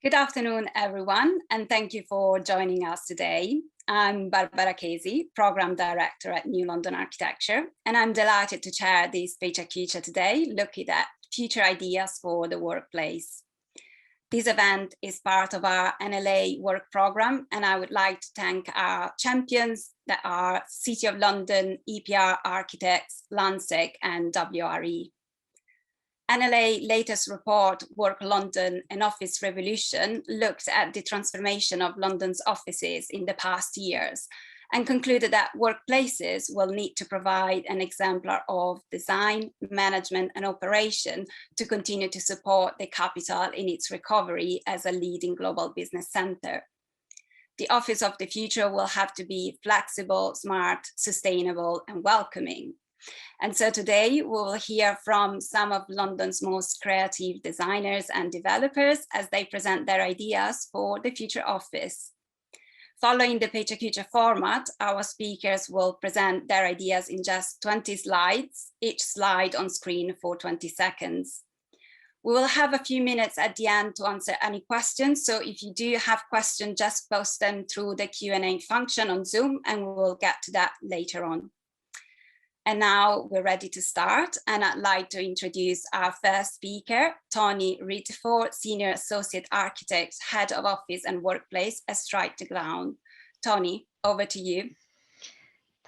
Good afternoon, everyone, and thank you for joining us today. I'm Barbara Casey, Program Director at New London Architecture, and I'm delighted to chair this PechaKucha today, looking at future ideas for the workplace. This event is part of our NLA work program, and I would like to thank our champions that are City of London, EPR Architects, Lansec, and WRE. NLA latest report, Work London, an Office Revolution, looked at the transformation of London's offices in the past years and concluded that workplaces will need to provide an exemplar of design, management, and operation to continue to support the capital in its recovery as a leading global business center. The office of the future will have to be flexible, smart, sustainable, and welcoming. And so today we will hear from some of London's most creative designers and developers as they present their ideas for the future office. Following the PechaKucha format, our speakers will present their ideas in just 20 slides, each slide on screen for 20 seconds. We will have a few minutes at the end to answer any questions. So if you do have questions, just post them through the Q&A function on Zoom, and we will get to that later on. And now we're ready to start, and I'd like to introduce our first speaker, Tony Riteford, Senior Associate Architect, Head of Office and Workplace at Strike the Ground. Tony, over to you.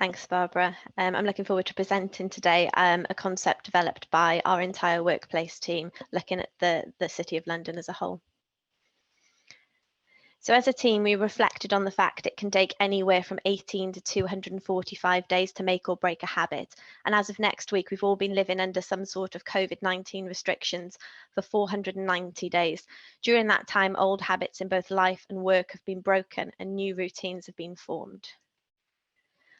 Thanks, Barbara. I'm looking forward to presenting today a concept developed by our entire workplace team, looking at the City of London as a whole. So as a team, we reflected on the fact it can take anywhere from 18 to 245 days to make or break a habit. And as of next week, we've all been living under some sort of COVID-19 restrictions for 490 days. During that time, old habits in both life and work have been broken and new routines have been formed.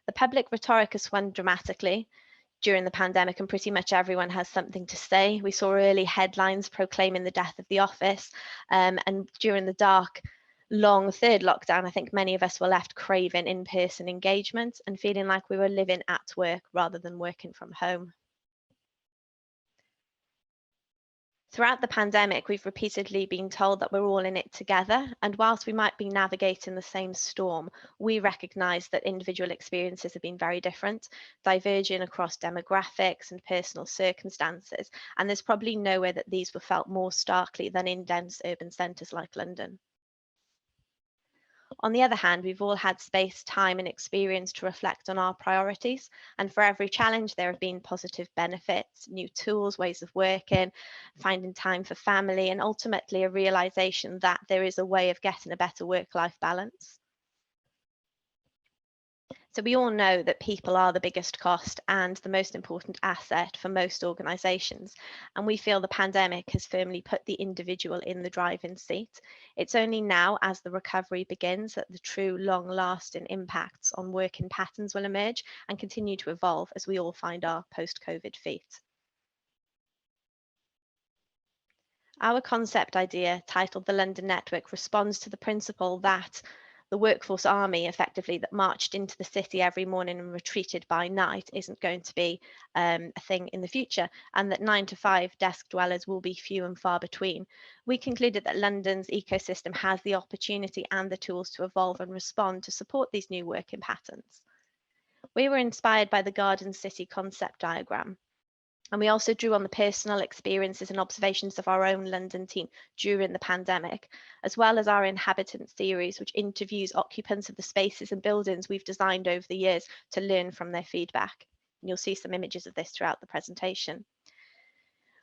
The public rhetoric has swung dramatically during the pandemic, and pretty much everyone has something to say. We saw early headlines proclaiming the death of the office, and during the dark, long third lockdown, I think many of us were left craving in-person engagement and feeling like we were living at work rather than working from home. Throughout the pandemic, we've repeatedly been told that we're all in it together, and whilst we might be navigating the same storm, we recognise that individual experiences have been very different, diverging across demographics and personal circumstances, and there's probably nowhere that these were felt more starkly than in dense urban centres like London. On the other hand, we've all had space, time and experience to reflect on our priorities, and for every challenge there have been positive benefits, new tools, ways of working, finding time for family, and ultimately a realisation that there is a way of getting a better work-life balance. So we all know that people are the biggest cost and the most important asset for most organisations, and we feel the pandemic has firmly put the individual in the driving seat. It's only now, as the recovery begins, that the true long-lasting impacts on working patterns will emerge and continue to evolve as we all find our post-COVID feet. Our concept idea, titled the London Network, responds to the principle that the workforce army, effectively, that marched into the city every morning and retreated by night isn't going to be a thing in the future, and that 9 to 5 desk dwellers will be few and far between. We concluded that London's ecosystem has the opportunity and the tools to evolve and respond to support these new working patterns. We were inspired by the Garden City concept diagram, and we also drew on the personal experiences and observations of our own London team during the pandemic, as well as our Inhabitant series, which interviews occupants of the spaces and buildings we've designed over the years to learn from their feedback. And you'll see some images of this throughout the presentation.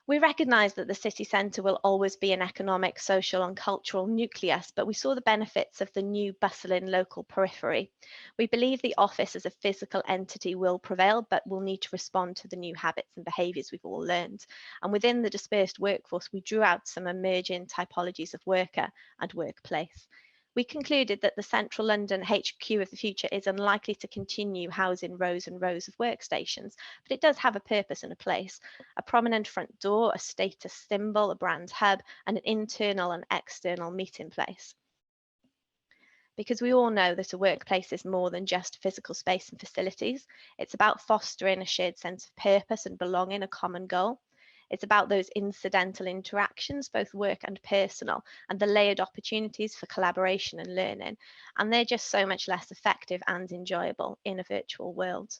We recognise that the city centre will always be an economic, social and cultural nucleus, but we saw the benefits of the new bustling local periphery. We believe the office as a physical entity will prevail, but will need to respond to the new habits and behaviours we've all learned. And within the dispersed workforce, we drew out some emerging typologies of worker and workplace. We concluded that the central London HQ of the future is unlikely to continue housing rows and rows of workstations, but it does have a purpose and a place, a prominent front door, a status symbol, a brand hub, and an internal and external meeting place. Because we all know that a workplace is more than just physical space and facilities. It's about fostering a shared sense of purpose and belonging, a common goal. It's about those incidental interactions, both work and personal, and the layered opportunities for collaboration and learning. And they're just so much less effective and enjoyable in a virtual world.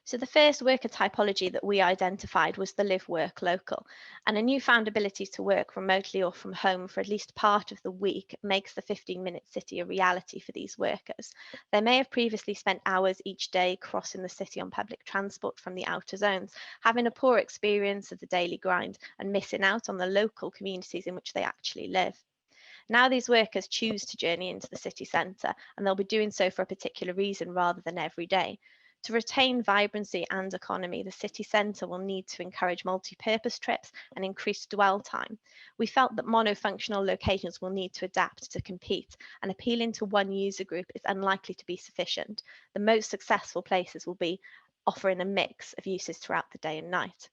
So the first worker typology that we identified was the live, work, local, and a newfound ability to work remotely or from home for at least part of the week makes the 15-minute city a reality for these workers. They may have previously spent hours each day crossing the city on public transport from the outer zones, having a poor experience of the daily grind and missing out on the local communities in which they actually live. Now these workers choose to journey into the city centre, and they'll be doing so for a particular reason rather than every day. To retain vibrancy and economy, the city centre will need to encourage multi-purpose trips and increase dwell time. We felt that monofunctional locations will need to adapt to compete, and appealing to one user group is unlikely to be sufficient. The most successful places will be offering a mix of uses throughout the day and night.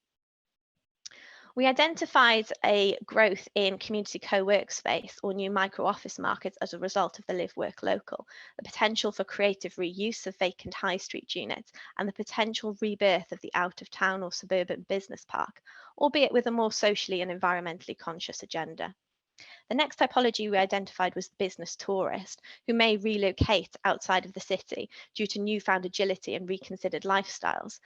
We identified a growth in community co-workspace or new micro-office markets as a result of the live, work, local, the potential for creative reuse of vacant high street units, and the potential rebirth of the out-of-town or suburban business park, albeit with a more socially and environmentally conscious agenda. The next typology we identified was the business tourist, who may relocate outside of the city due to newfound agility and reconsidered lifestyles.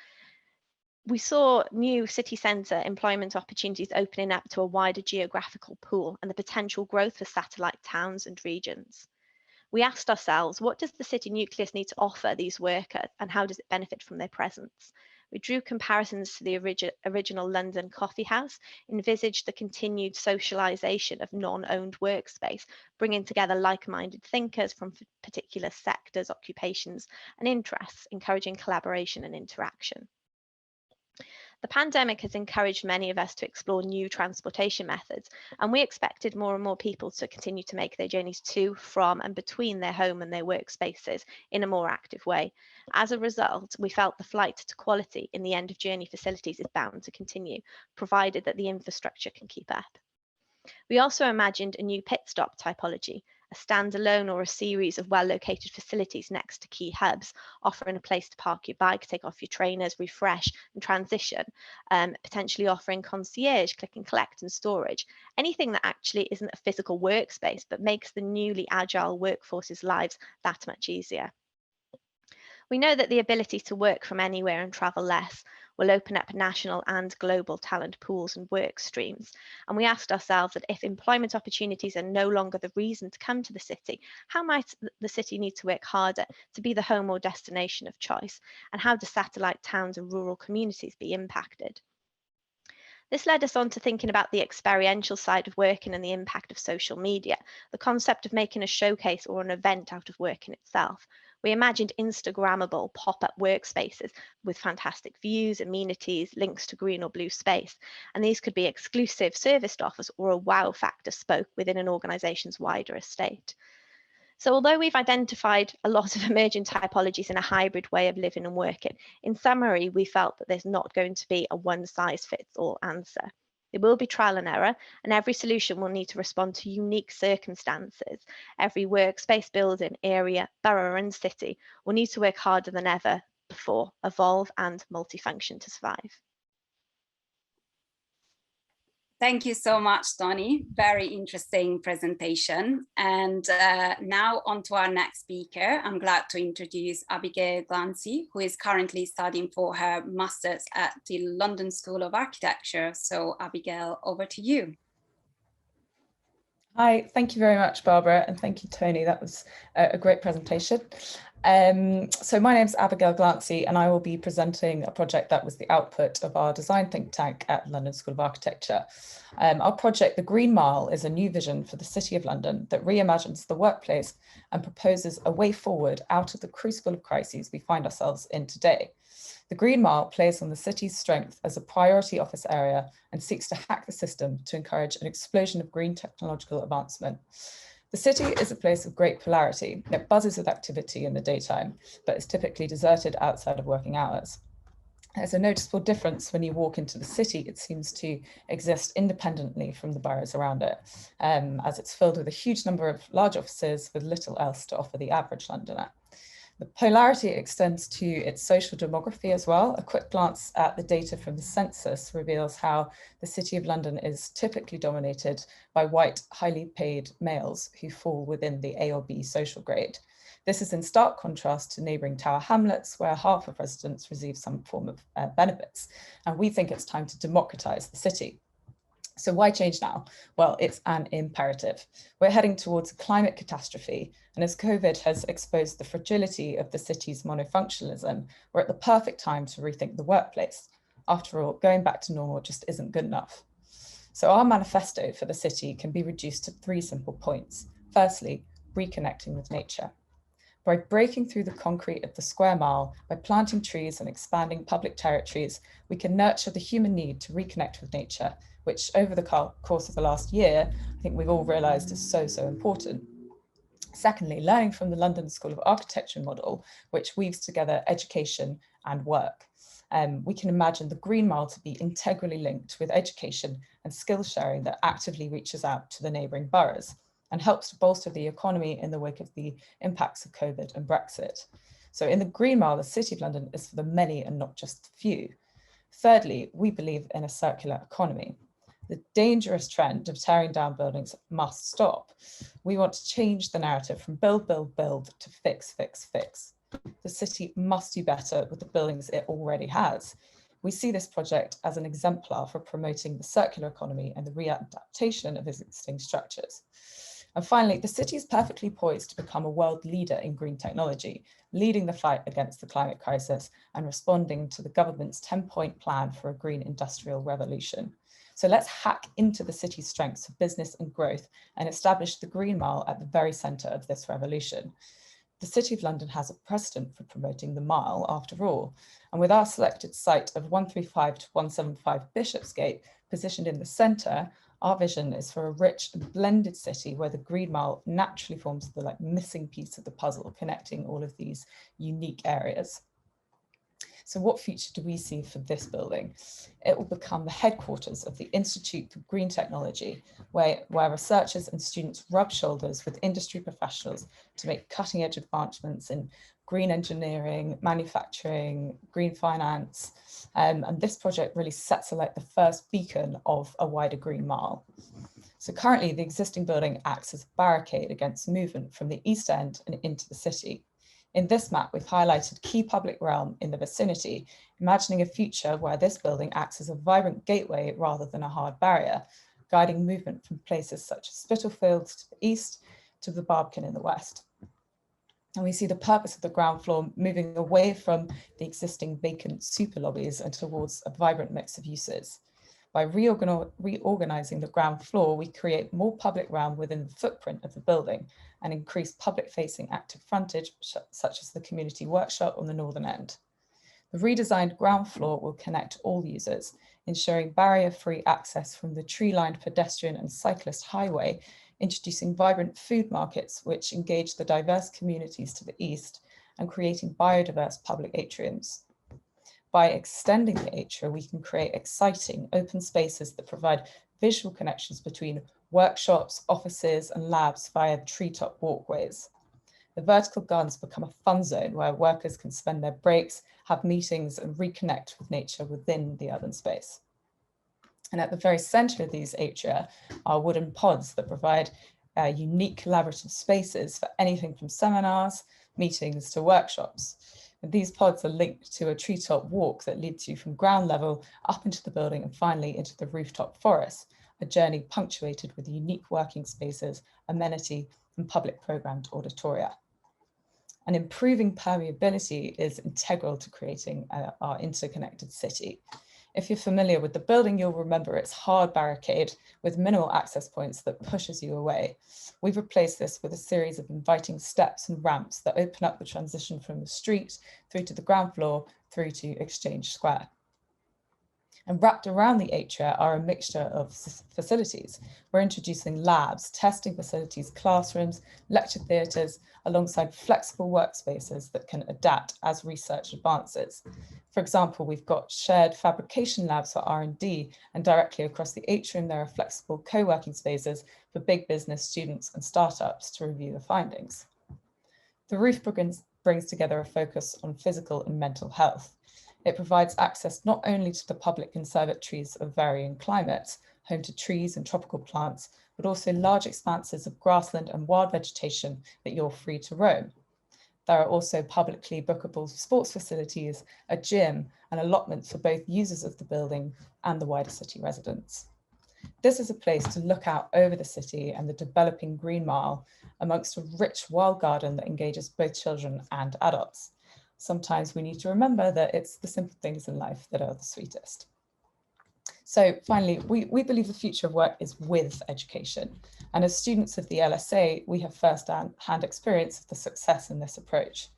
We saw new city centre employment opportunities opening up to a wider geographical pool and the potential growth for satellite towns and regions. We asked ourselves, what does the city nucleus need to offer these workers and how does it benefit from their presence? We drew comparisons to the original London Coffeehouse, envisaged the continued socialisation of non-owned workspace, bringing together like-minded thinkers from particular sectors, occupations and interests, encouraging collaboration and interaction. The pandemic has encouraged many of us to explore new transportation methods, and we expected more and more people to continue to make their journeys to, from, and between their home and their workspaces in a more active way. As a result, we felt the flight to quality in the end of journey facilities is bound to continue, provided that the infrastructure can keep up. We also imagined a new pit stop typology, a standalone or a series of well-located facilities next to key hubs, offering a place to park your bike, take off your trainers, refresh and transition, potentially offering concierge, click and collect and storage, anything that actually isn't a physical workspace but makes the newly agile workforce's lives that much easier. We know that the ability to work from anywhere and travel less will open up national and global talent pools and work streams. And we asked ourselves that if employment opportunities are no longer the reason to come to the city, how might the city need to work harder to be the home or destination of choice? And how do satellite towns and rural communities be impacted? This led us on to thinking about the experiential side of working and the impact of social media, the concept of making a showcase or an event out of work in itself. We imagined Instagrammable pop-up workspaces with fantastic views, amenities, links to green or blue space. And these could be exclusive serviced offers or a wow factor spoke within an organisation's wider estate. So although we've identified a lot of emerging typologies in a hybrid way of living and working, in summary, we felt that there's not going to be a one-size-fits-all answer. There will be trial and error, and every solution will need to respond to unique circumstances. Every workspace, building, area, borough and city will need to work harder than ever before, evolve and multifunction to survive. Thank you so much, Tony. Very interesting presentation. And now on to our next speaker. I'm glad to introduce Abigail Glancy, who is currently studying for her master's at the London School of Architecture. So Abigail, over to you. Hi, thank you very much, Barbara, and thank you, Tony. That was a great presentation. So my name is Abigail Glancy, and I will be presenting a project that was the output of our design think tank at London School of Architecture. Our project, The Green Mile, is a new vision for the City of London that reimagines the workplace and proposes a way forward out of the crucible of crises we find ourselves in today. The Green Mile plays on the city's strength as a priority office area and seeks to hack the system to encourage an explosion of green technological advancement. The city is a place of great polarity. It buzzes with activity in the daytime, but is typically deserted outside of working hours. There's a noticeable difference when you walk into the city. It seems to exist independently from the boroughs around it, as it's filled with a huge number of large offices with little else to offer the average Londoner. The polarity extends to its social demography as well. A quick glance at the data from the census reveals how the City of London is typically dominated by white, highly paid males who fall within the A or B social grade. This is in stark contrast to neighbouring Tower Hamlets, where half of residents receive some form of benefits. And we think it's time to democratise the city. So why change now? Well, it's an imperative. We're heading towards a climate catastrophe, and as COVID has exposed the fragility of the city's monofunctionalism, we're at the perfect time to rethink the workplace. After all, going back to normal just isn't good enough. So our manifesto for the city can be reduced to 3 simple points. Firstly, reconnecting with nature. By breaking through the concrete of the square mile, by planting trees and expanding public territories, we can nurture the human need to reconnect with nature, which over the course of the last year, I think we've all realised is so important. Secondly, learning from the London School of Architecture model, which weaves together education and work. We can imagine the Green Mile to be integrally linked with education and skills sharing that actively reaches out to the neighbouring boroughs and helps to bolster the economy in the wake of the impacts of COVID and Brexit. So in the Green Mile, the City of London is for the many and not just the few. Thirdly, we believe in a circular economy. The dangerous trend of tearing down buildings must stop. We want to change the narrative from build, build, build to fix, fix, fix. The city must do better with the buildings it already has. We see this project as an exemplar for promoting the circular economy and the readaptation of existing structures. And finally, the city is perfectly poised to become a world leader in green technology, leading the fight against the climate crisis and responding to the government's 10-point plan for a green industrial revolution. So let's hack into the city's strengths for business and growth and establish the Green Mile at the very centre of this revolution. The City of London has a precedent for promoting the mile after all. And with our selected site of 135 to 175 Bishopsgate positioned in the centre, our vision is for a rich and blended city where the Green Mile naturally forms the missing piece of the puzzle, connecting all of these unique areas. So what future do we see for this building? It will become the headquarters of the Institute for Green Technology, where researchers and students rub shoulders with industry professionals to make cutting-edge advancements in green engineering, manufacturing, green finance. And this project really sets alight the first beacon of a wider Green Mile. So currently, the existing building acts as a barricade against movement from the East End and into the city. In this map, we've highlighted key public realm in the vicinity, imagining a future where this building acts as a vibrant gateway rather than a hard barrier, guiding movement from places such as Spitalfields to the east to the Barbican in the west. And we see the purpose of the ground floor moving away from the existing vacant super lobbies and towards a vibrant mix of uses. By reorganizing the ground floor, we create more public realm within the footprint of the building and increase public-facing active frontage, such as the community workshop on the northern end. The redesigned ground floor will connect all users, ensuring barrier-free access from the tree-lined pedestrian and cyclist highway, introducing vibrant food markets which engage the diverse communities to the east and creating biodiverse public atriums. By extending the atria, we can create exciting open spaces that provide visual connections between workshops, offices, and labs via treetop walkways. The vertical gardens become a fun zone where workers can spend their breaks, have meetings, and reconnect with nature within the urban space. And at the very center of these atria are wooden pods that provide unique collaborative spaces for anything from seminars, meetings, to workshops. And these pods are linked to a treetop walk that leads you from ground level up into the building and finally into the rooftop forest, a journey punctuated with unique working spaces, amenity, and public programmed auditoria. And improving permeability is integral to creating our interconnected city. If you're familiar with the building, you'll remember its hard barricade with minimal access points that pushes you away. We've replaced this with a series of inviting steps and ramps that open up the transition from the street through to the ground floor through to Exchange Square. And wrapped around the atria are a mixture of facilities. We're introducing labs, testing facilities, classrooms, lecture theatres, alongside flexible workspaces that can adapt as research advances. For example, we've got shared fabrication labs for R&D, and directly across the atrium, there are flexible co-working spaces for big business, students, and startups to review the findings. The roof brings together a focus on physical and mental health. It provides access not only to the public conservatories of varying climates, home to trees and tropical plants, but also large expanses of grassland and wild vegetation that you're free to roam. There are also publicly bookable sports facilities, a gym, and allotments for both users of the building and the wider city residents. This is a place to look out over the city and the developing Green Mile amongst a rich wild garden that engages both children and adults. Sometimes we need to remember that it's the simple things in life that are the sweetest. So finally, we believe the future of work is with education. And as students of the LSA, we have first-hand experience of the success in this approach.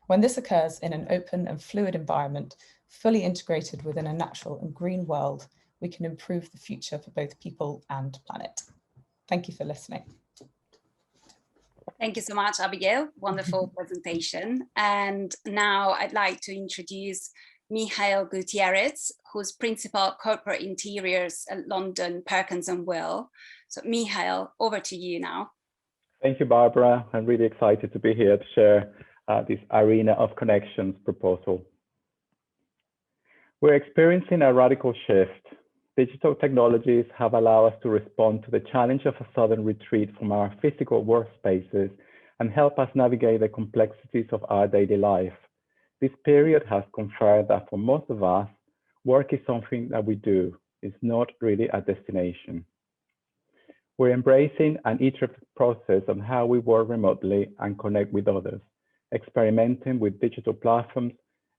When this occurs in an open and fluid environment, fully integrated within a natural and green world, we can improve the future for both people and planet. Thank you for listening. Thank you so much, Abigail. Wonderful presentation. And now I'd like to introduce Michael Gutierrez, who's Principal Corporate Interiors at London Perkins & Will. So Michael, over to you now. Thank you, Barbara. I'm really excited to be here to share this Arena of Connections proposal. We're experiencing a radical shift. Digital technologies have allowed us to respond to the challenge of a sudden retreat from our physical workspaces and help us navigate the complexities of our daily life. This period has confirmed that for most of us, work is something that we do. It's not really a destination. We're embracing an iterative process on how we work remotely and connect with others, experimenting with digital platforms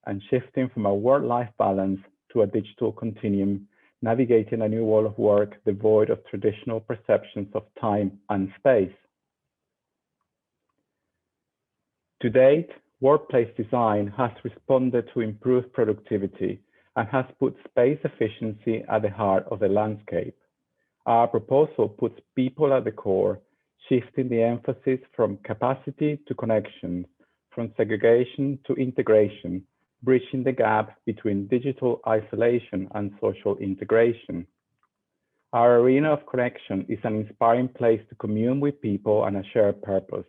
and shifting from a work-life balance to a digital continuum, navigating a new world of work devoid of traditional perceptions of time and space. To date, workplace design has responded to improved productivity and has put space efficiency at the heart of the landscape. Our proposal puts people at the core, shifting the emphasis from capacity to connection, from segregation to integration, bridging the gap between digital isolation and social integration. Our arena of connection is an inspiring place to commune with people and a shared purpose.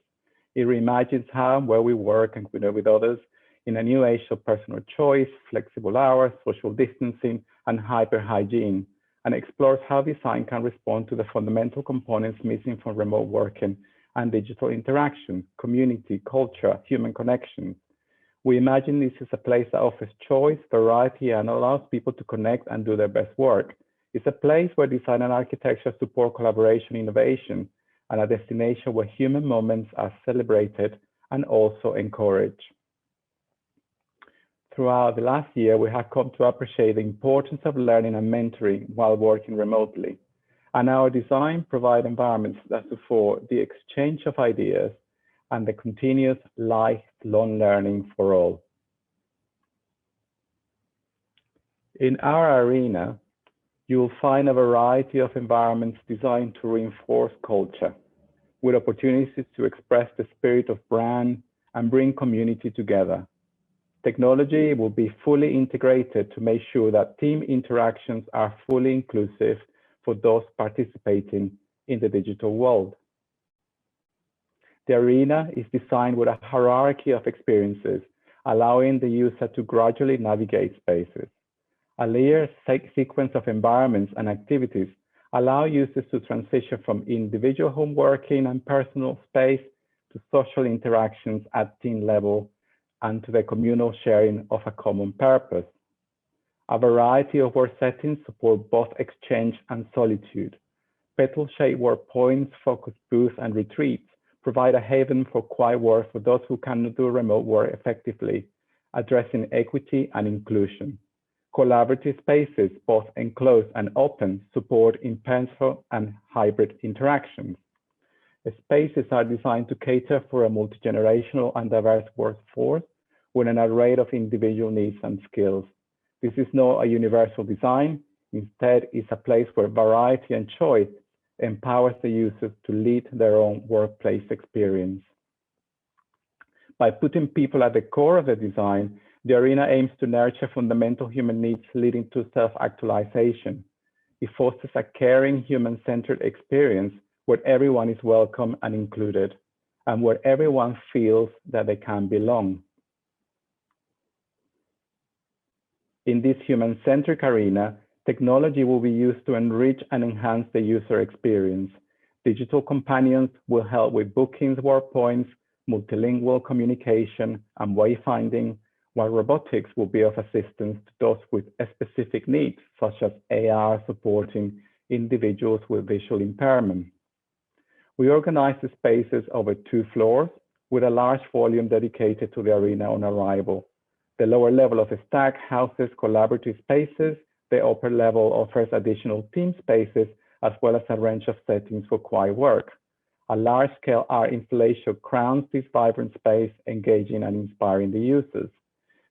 It reimagines how and where we work and connect with others in a new age of personal choice, flexible hours, social distancing, and hyper-hygiene, and explores how design can respond to the fundamental components missing from remote working and digital interaction, community, culture, human connection. We imagine this is a place that offers choice, variety, and allows people to connect and do their best work. It's a place where design and architecture support collaboration, innovation, and a destination where human moments are celebrated and also encouraged. Throughout the last year, we have come to appreciate the importance of learning and mentoring while working remotely. And our design provides environments that support the exchange of ideas and the continuous lifelong learning for all. In our arena, you will find a variety of environments designed to reinforce culture, with opportunities to express the spirit of brand and bring community together. Technology will be fully integrated to make sure that team interactions are fully inclusive for those participating in the digital world. The arena is designed with a hierarchy of experiences, allowing the user to gradually navigate spaces. A layered sequence of environments and activities allow users to transition from individual home working and personal space to social interactions at team level and to the communal sharing of a common purpose. A variety of work settings support both exchange and solitude. Petal-shaped work points, focus booths, and retreats provide a haven for quiet work for those who cannot do remote work effectively, addressing equity and inclusion. Collaborative spaces, both enclosed and open, support in-person and hybrid interactions. The spaces are designed to cater for a multi-generational and diverse workforce with an array of individual needs and skills. This is not a universal design. Instead, it's a place where variety and choice empowers the users to lead their own workplace experience. By putting people at the core of the design, the arena aims to nurture fundamental human needs leading to self-actualization. It fosters a caring, human-centered experience where everyone is welcome and included. and where everyone feels that they can belong. In this human-centric arena, technology will be used to enrich and enhance the user experience. Digital companions will help with bookings, work points, multilingual communication, and wayfinding, while robotics will be of assistance to those with specific needs, such as AR supporting individuals with visual impairment. We organize the spaces over 2 floors with a large volume dedicated to the arena on arrival. The lower level of the stack houses collaborative spaces. The upper level offers additional team spaces, as well as a range of settings for quiet work. A large-scale art installation crowns this vibrant space, engaging and inspiring the users.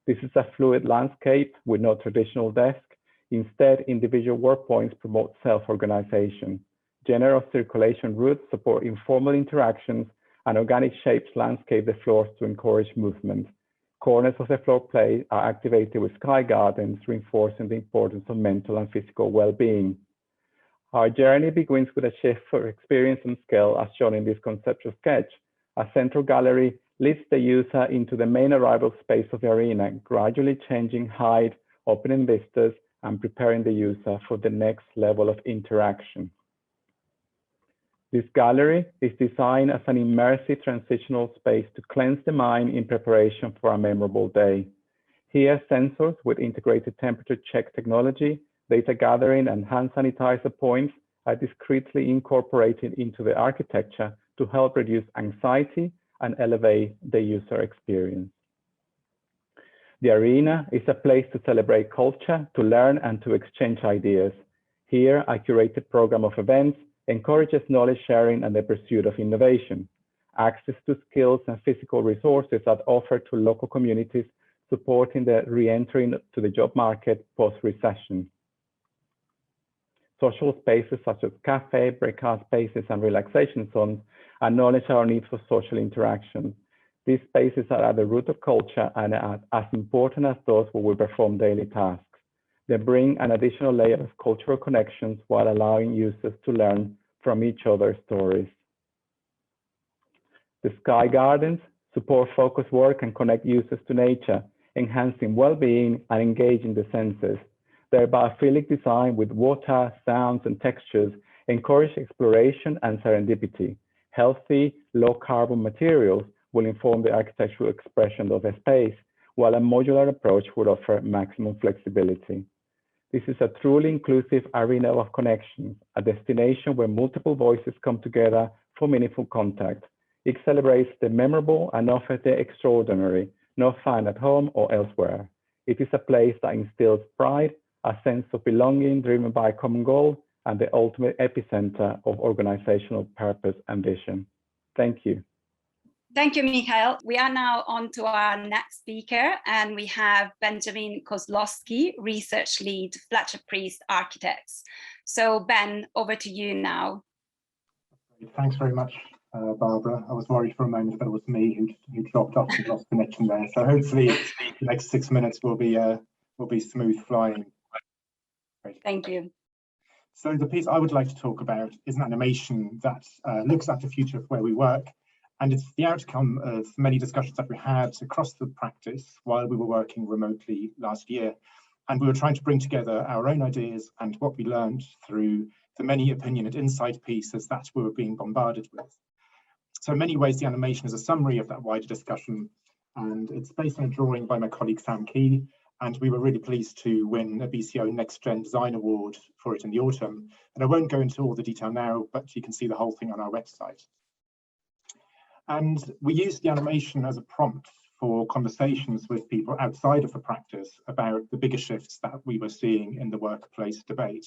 This is a fluid landscape with no traditional desk. Instead, individual work points promote self-organization. General circulation routes support informal interactions, and organic shapes landscape the floors to encourage movement. Corners of the floor plate are activated with sky gardens, reinforcing the importance of mental and physical well-being. Our journey begins with a shift for experience and scale, as shown in this conceptual sketch. A central gallery leads the user into the main arrival space of the arena, gradually changing height, opening vistas, and preparing the user for the next level of interaction. This gallery is designed as an immersive transitional space to cleanse the mind in preparation for a memorable day. Here, sensors with integrated temperature check technology, data gathering, and hand sanitizer points are discreetly incorporated into the architecture to help reduce anxiety and elevate the user experience. The arena is a place to celebrate culture, to learn, and to exchange ideas. Here, a curated program of events encourages knowledge sharing and the pursuit of innovation. Access to skills and physical resources are offered to local communities, supporting the re-entry to the job market post-recession. Social spaces such as cafe, breakout spaces, and relaxation zones acknowledge our need for social interaction. These spaces are at the root of culture and are as important as those where we perform daily tasks. They bring an additional layer of cultural connections while allowing users to learn from each other's stories. The sky gardens support focused work and connect users to nature, enhancing well-being and engaging the senses. Their biophilic design with water, sounds, and textures encourage exploration and serendipity. Healthy, low-carbon materials will inform the architectural expression of the space, while a modular approach would offer maximum flexibility. This is a truly inclusive arena of connections, a destination where multiple voices come together for meaningful contact. It celebrates the memorable and offers the extraordinary, not found at home or elsewhere. It is a place that instills pride, a sense of belonging driven by a common goal, and the ultimate epicenter of organizational purpose and vision. Thank you. Thank you, Michael. We are now on to our next speaker, and we have Benjamin Kozlowski, Research Lead, Fletcher Priest Architects. So Ben, over to you now. Thanks very much, Barbara. I was worried for a moment that it was me who dropped off and lost connection there. So hopefully the next 6 minutes will be smooth flying. Great. Thank you. So the piece I would like to talk about is an animation that looks at the future of where we work. And it's the outcome of many discussions that we had across the practice while we were working remotely last year. And we were trying to bring together our own ideas and what we learned through the many opinion and insight pieces that we were being bombarded with. So in many ways, the animation is a summary of that wider discussion. And it's based on a drawing by my colleague Sam Key. And we were really pleased to win a BCO Next Gen Design Award for it in the autumn. And I won't go into all the detail now, but you can see the whole thing on our website. And we used the animation as a prompt for conversations with people outside of the practice about the bigger shifts that we were seeing in the workplace debate.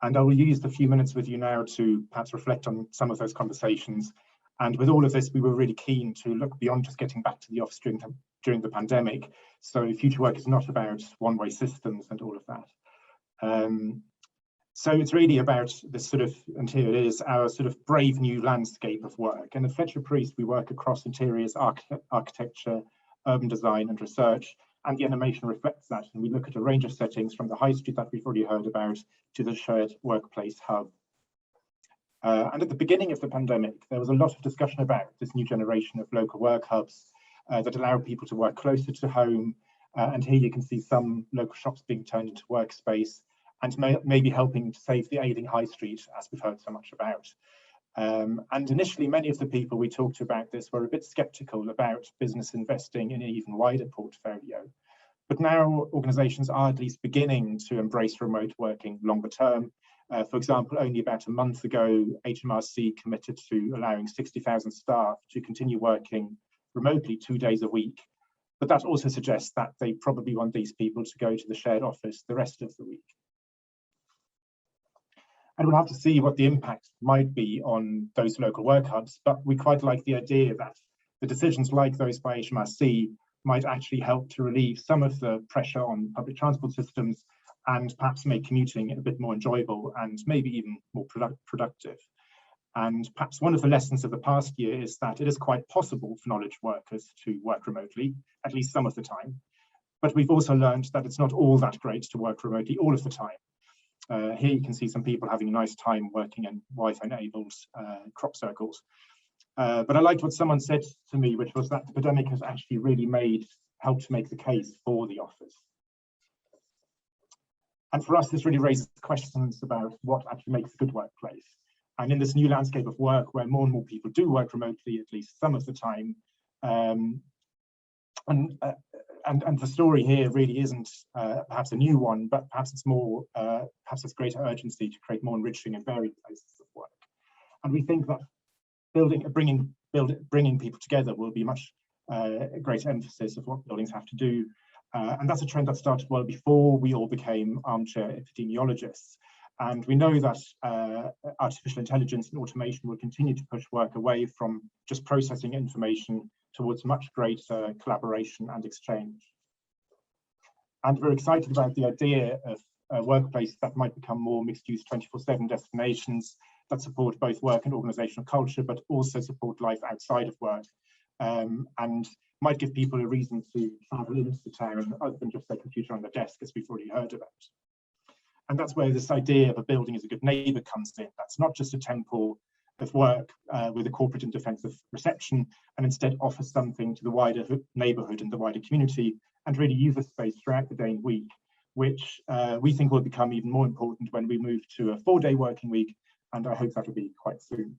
And I will use the few minutes with you now to perhaps reflect on some of those conversations. And with all of this, we were really keen to look beyond just getting back to the office during the pandemic. So future work is not about one-way systems and all of that. So it's really about this sort of, and here it is, our sort of brave new landscape of work. And at Fletcher Priest, we work across interiors, architecture, urban design, and research. And the animation reflects that. And we look at a range of settings from the high street that we've already heard about to the shared workplace hub. And at the beginning of the pandemic, there was a lot of discussion about this new generation of local work hubs that allow people to work closer to home. And here you can see some local shops being turned into workspace and maybe helping to save the ailing high street, as we've heard so much about. And initially, many of the people we talked to about this were a bit skeptical about business investing in an even wider portfolio. But now organisations are at least beginning to embrace remote working longer term. For example, only about a month ago, HMRC committed to allowing 60,000 staff to continue working remotely 2 days a week. But that also suggests that they probably want these people to go to the shared office the rest of the week. And we'll have to see what the impact might be on those local work hubs, but we quite like the idea that the decisions like those by HMRC might actually help to relieve some of the pressure on public transport systems and perhaps make commuting a bit more enjoyable and maybe even more productive. And perhaps one of the lessons of the past year is that it is quite possible for knowledge workers to work remotely, at least some of the time. But we've also learned that it's not all that great to work remotely all of the time. Here you can see some people having a nice time working in Wi-Fi-enabled crop circles. But I liked what someone said to me, which was that the pandemic has actually really helped to make the case for the office. And for us, this really raises questions about what actually makes a good workplace. And in this new landscape of work, where more and more people do work remotely, at least some of the time, and the story here really isn't perhaps a new one, but perhaps it's more, perhaps there's greater urgency to create more enriching and varied places of work. And we think that bringing people together will be much greater emphasis of what buildings have to do. And that's a trend that started well before we all became armchair epidemiologists. And we know that artificial intelligence and automation will continue to push work away from just processing information towards much greater collaboration and exchange. And we're excited about the idea of a workplace that might become more mixed-use 24/7 destinations that support both work and organizational culture, but also support life outside of work, and might give people a reason to travel into the town other than just their computer on their desk, as we've already heard about. And that's where this idea of a building as a good neighbour comes in. That's not just a temple of work with a corporate and defensive reception, and instead offers something to the wider neighbourhood and the wider community, and really use a space throughout the day and week, which we think will become even more important when we move to a 4-day working week, and I hope that'll be quite soon.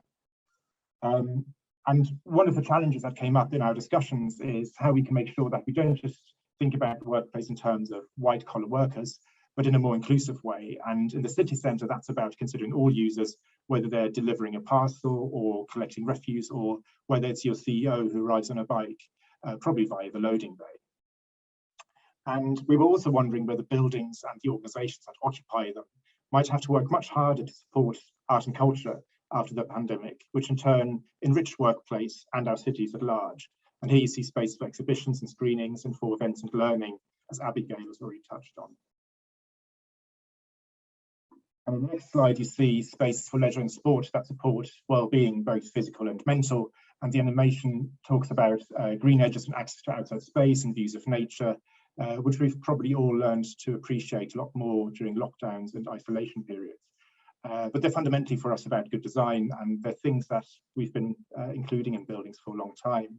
And one of the challenges that came up in our discussions is how we can make sure that we don't just think about the workplace in terms of white-collar workers, but in a more inclusive way. And in the city centre, that's about considering all users, whether they're delivering a parcel or collecting refuse, or whether it's your CEO who rides on a bike, probably via the loading bay. And we were also wondering whether buildings and the organisations that occupy them might have to work much harder to support art and culture after the pandemic, which in turn enrich workplace and our cities at large. And here you see space for exhibitions and screenings and for events and learning, as Abigail has already touched on. And on the next slide, you see spaces for leisure and sport that support well-being, both physical and mental. And the animation talks about green edges and access to outside space and views of nature, which we've probably all learned to appreciate a lot more during lockdowns and isolation periods. But they're fundamentally for us about good design, and they're things that we've been including in buildings for a long time.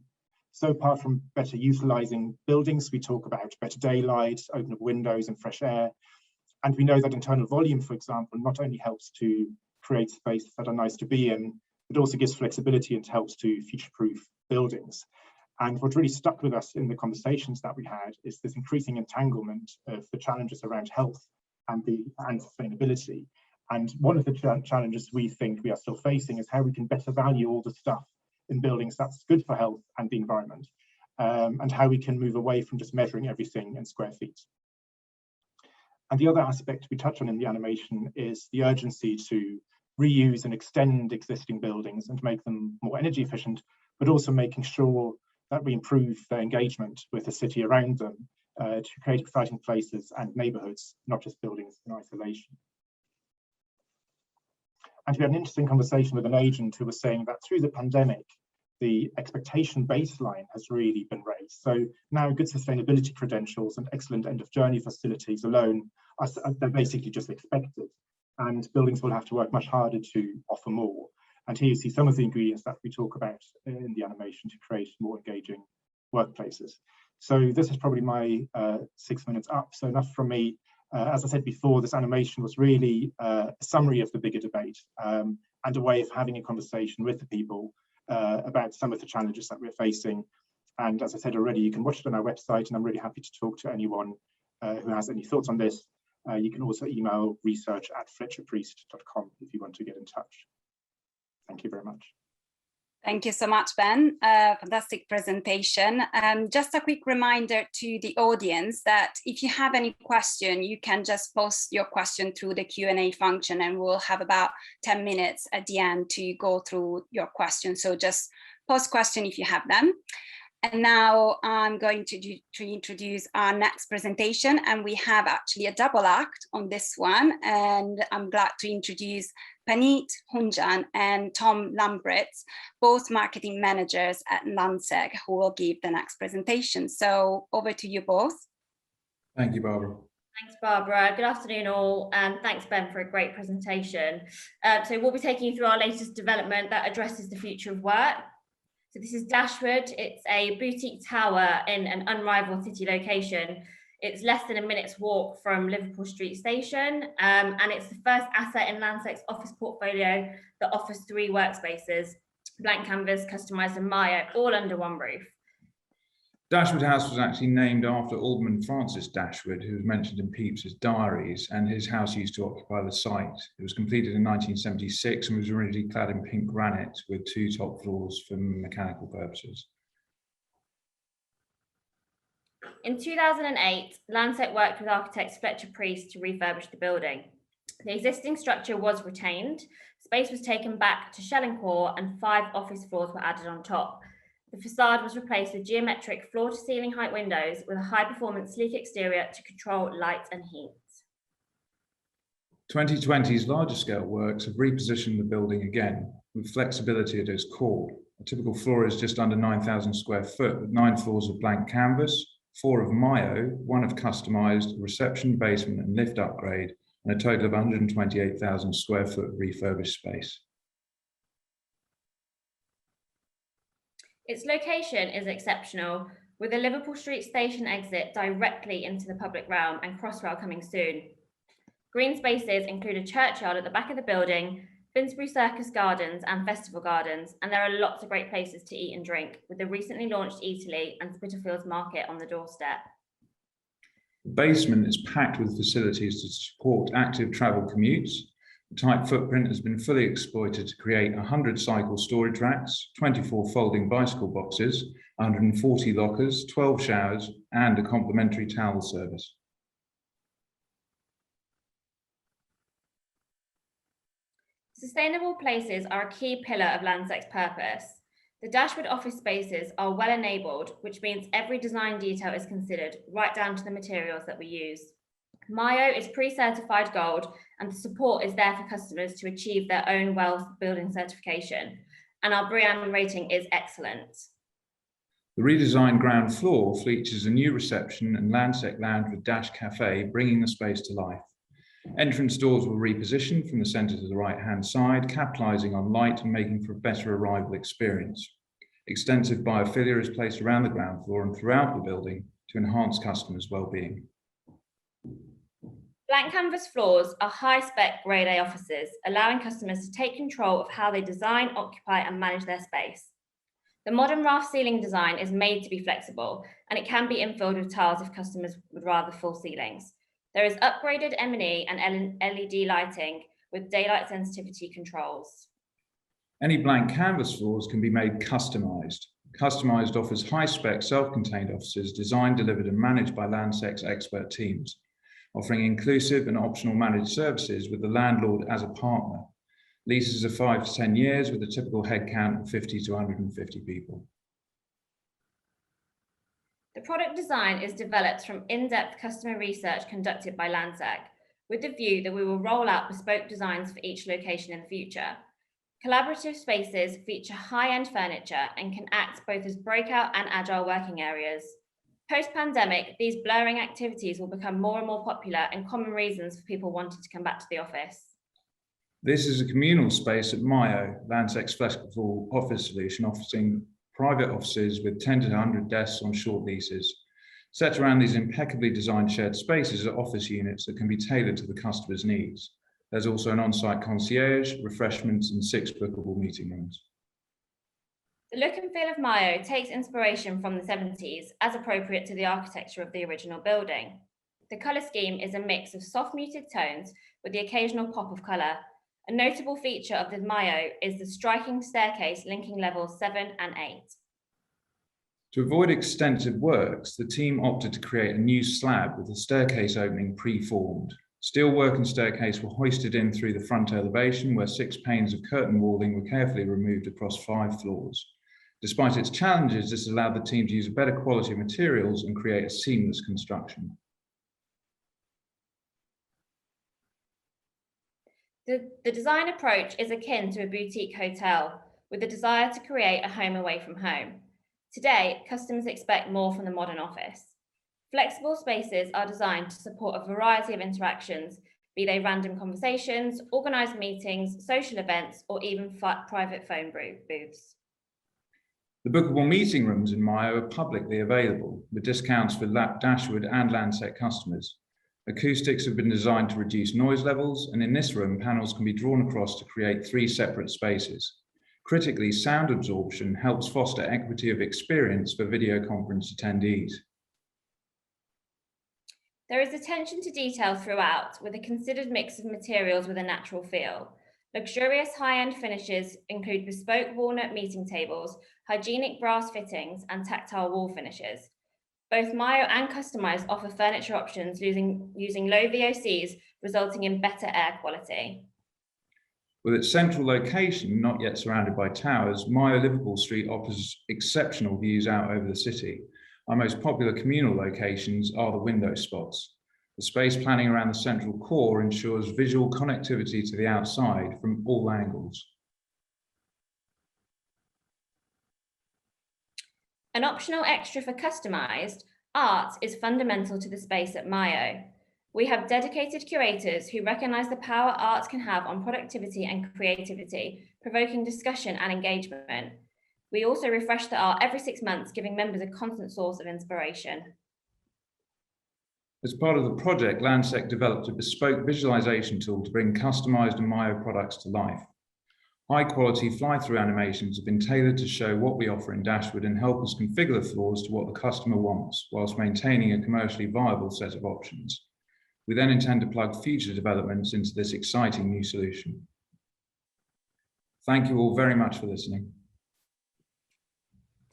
So apart from better utilising buildings, we talk about better daylight, open up windows and fresh air. And we know that internal volume, for example, not only helps to create spaces that are nice to be in, but also gives flexibility and helps to future-proof buildings. And what really stuck with us in the conversations that we had is this increasing entanglement of the challenges around health and sustainability. And one of the challenges we think we are still facing is how we can better value all the stuff in buildings that's good for health and the environment, and how we can move away from just measuring everything in square feet. And the other aspect we touch on in the animation is the urgency to reuse and extend existing buildings and make them more energy efficient, but also making sure that we improve their engagement with the city around them to create exciting places and neighbourhoods, not just buildings in isolation. And we had an interesting conversation with an agent who was saying that through the pandemic, the expectation baseline has really been raised. So now good sustainability credentials and excellent end of journey facilities alone they're basically just expected, and buildings will have to work much harder to offer more. And here you see some of the ingredients that we talk about in the animation to create more engaging workplaces. So this is probably my 6 minutes up, so enough from me. As I said before, this animation was really a summary of the bigger debate and a way of having a conversation with the people about some of the challenges that we're facing. And as I said already, you can watch it on our website, and I'm really happy to talk to anyone who has any thoughts on this. You can also email research@fletcherpriest.com if you want to get in touch. Thank you very much. Thank you so much, Ben. Fantastic presentation. Just a quick reminder to the audience that if you have any question, you can just post your question through the Q&A function, and we'll have about 10 minutes at the end to go through your questions. So just post question if you have them. And now I'm going to introduce our next presentation, and we have actually a double act on this one. And I'm glad to introduce Paneet Hunjan and Tom Lambritz, both marketing managers at Landsec, who will give the next presentation. So over to you both. Thank you, Barbara. Thanks, Barbara. Good afternoon, all, and thanks, Ben, for a great presentation. So we'll be taking you through our latest development that addresses the future of work. So this is Dashwood. It's a boutique tower in an unrivaled city location. It's less than a minute's walk from Liverpool Street Station, and it's the first asset in Landsec's office portfolio that offers 3 workspaces: blank canvas, customised and Maya, all under one roof. Dashwood House was actually named after Alderman Francis Dashwood, who was mentioned in Pepys's diaries, and his house used to occupy the site. It was completed in 1976 and was originally clad in pink granite with 2 top floors for mechanical purposes. In 2008, Landsec worked with architect Fletcher Priest to refurbish the building. The existing structure was retained, space was taken back to shell and core, and 5 office floors were added on top. The facade was replaced with geometric floor-to-ceiling height windows with a high-performance sleek exterior to control light and heat. 2020's larger scale works have repositioned the building again, with flexibility at its core. A typical floor is just under 9,000 square foot, with 9 floors of blank canvas, 4 of Mayo, 1 of customised, a reception, basement and lift upgrade, and a total of 128,000 square foot refurbished space. Its location is exceptional, with the Liverpool Street Station exit directly into the public realm and Crossrail coming soon. Green spaces include a churchyard at the back of the building, Finsbury Circus Gardens and Festival Gardens, and there are lots of great places to eat and drink, with the recently launched Eataly and Spitalfields Market on the doorstep. The basement is packed with facilities to support active travel commutes. The tight footprint has been fully exploited to create 100 cycle storage racks, 24 folding bicycle boxes, 140 lockers, 12 showers, and a complimentary towel service. Sustainable places are a key pillar of Landsec's purpose. The Dashwood office spaces are well enabled, which means every design detail is considered, right down to the materials that we use. Mayo is pre-certified gold, and the support is there for customers to achieve their own wealth building certification. And our BREEAM rating is excellent. The redesigned ground floor features a new reception and Landsec lounge with Dash Cafe, bringing the space to life. Entrance doors were repositioned from the centre to the right-hand side, capitalising on light and making for a better arrival experience. Extensive biophilia is placed around the ground floor and throughout the building to enhance customers' well-being. Blank canvas floors are high-spec Grade A offices, allowing customers to take control of how they design, occupy and manage their space. The modern raft ceiling design is made to be flexible, and it can be infilled with tiles if customers would rather full ceilings. There is upgraded M&E and LED lighting with daylight sensitivity controls. Any blank canvas floors can be made customised. Customised offers high-spec self-contained offices designed, delivered and managed by Landsec's expert teams, offering inclusive and optional managed services with the landlord as a partner. Leases are 5 to 10 years with a typical headcount of 50 to 150 people. The product design is developed from in-depth customer research conducted by Landsec, with the view that we will roll out bespoke designs for each location in the future. Collaborative spaces feature high-end furniture and can act both as breakout and agile working areas. Post-pandemic, these blurring activities will become more and more popular and common reasons for people wanting to come back to the office. This is a communal space at Mayo, Landsec's flexible office solution, offering private offices with 10 to 100 desks on short leases. Set around these impeccably designed shared spaces are office units that can be tailored to the customer's needs. There's also an on-site concierge, refreshments, and 6 bookable meeting rooms. The look and feel of Mayo takes inspiration from the 70s as appropriate to the architecture of the original building. The colour scheme is a mix of soft muted tones with the occasional pop of colour. A notable feature of the Mayo is the striking staircase linking levels 7 and 8. To avoid extensive works, the team opted to create a new slab with the staircase opening pre-formed. Steelwork and staircase were hoisted in through the front elevation, where 6 panes of curtain walling were carefully removed across 5 floors. Despite its challenges, this allowed the team to use a better quality of materials and create a seamless construction. The design approach is akin to a boutique hotel, with the desire to create a home away from home. Today, customers expect more from the modern office. Flexible spaces are designed to support a variety of interactions, be they random conversations, organised meetings, social events, or even private phone booths. The bookable meeting rooms in Mayo are publicly available, with discounts for Dashwood and Landsec customers. Acoustics have been designed to reduce noise levels, and in this room, panels can be drawn across to create 3 separate spaces. Critically, sound absorption helps foster equity of experience for video conference attendees. There is attention to detail throughout, with a considered mix of materials with a natural feel. Luxurious high-end finishes include bespoke walnut meeting tables, hygienic brass fittings, and tactile wall finishes. Both Mayo and Customize offer furniture options using low VOCs, resulting in better air quality. With its central location, not yet surrounded by towers, Mayo Liverpool Street offers exceptional views out over the city. Our most popular communal locations are the window spots. The space planning around the central core ensures visual connectivity to the outside from all angles. An optional extra for Customised, art is fundamental to the space at Mayo. We have dedicated curators who recognise the power art can have on productivity and creativity, provoking discussion and engagement. We also refresh the art every 6 months, giving members a constant source of inspiration. As part of the project, Landsec developed a bespoke visualization tool to bring Customised and Mayo products to life. High-quality fly-through animations have been tailored to show what we offer in Dashwood and help us configure the floors to what the customer wants, whilst maintaining a commercially viable set of options. We then intend to plug future developments into this exciting new solution. Thank you all very much for listening.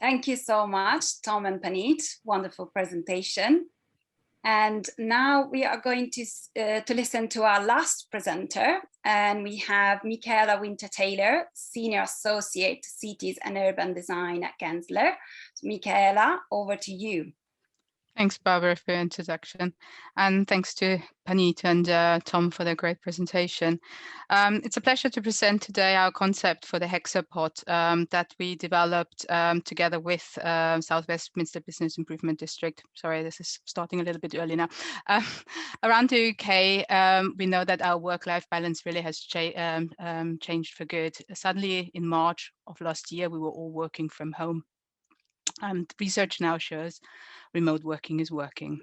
Thank you so much, Tom and Paneet. Wonderful presentation. And now we are going to listen to our last presenter, and we have Michaela Winter-Taylor, Senior Associate, Cities and Urban Design at Gensler. So Michaela, over to you. Thanks, Barbara, for your introduction, and thanks to Paneet and Tom for their great presentation. It's a pleasure to present today our concept for the Hexapod that we developed together with South Westminster Business Improvement District. Sorry, this is starting a little bit early now. Around the UK, we know that our work-life balance really has changed for good. Suddenly, in March of last year, we were all working from home. And research now shows remote working is working.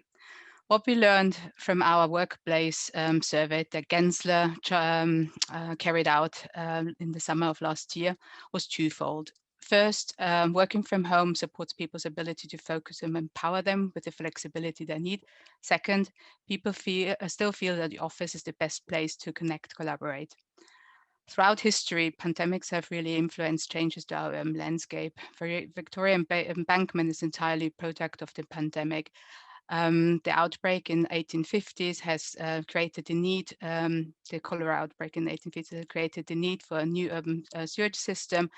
What we learned from our workplace survey that Gensler carried out in the summer of last year was twofold. First, working from home supports people's ability to focus and empower them with the flexibility they need. Second, people still feel that the office is the best place to connect, collaborate. Throughout history, pandemics have really influenced changes to our landscape. Victoria Embankment is entirely a product of the pandemic. The outbreak in 1850s has created the need, the cholera outbreak in the 1850s has created the need for a new urban sewage system,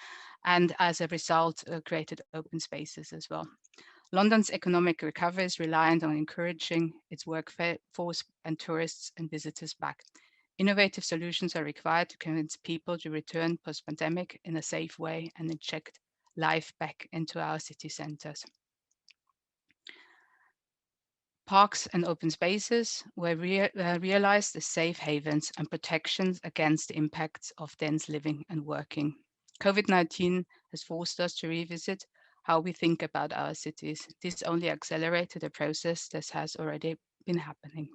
and as a result, created open spaces as well. London's economic recovery is reliant on encouraging its workforce and tourists and visitors back. Innovative solutions are required to convince people to return post-pandemic in a safe way and inject life back into our city centres. Parks and open spaces were realized as safe havens and protections against the impacts of dense living and working. COVID-19 has forced us to revisit how we think about our cities. This only accelerated a process that has already been happening.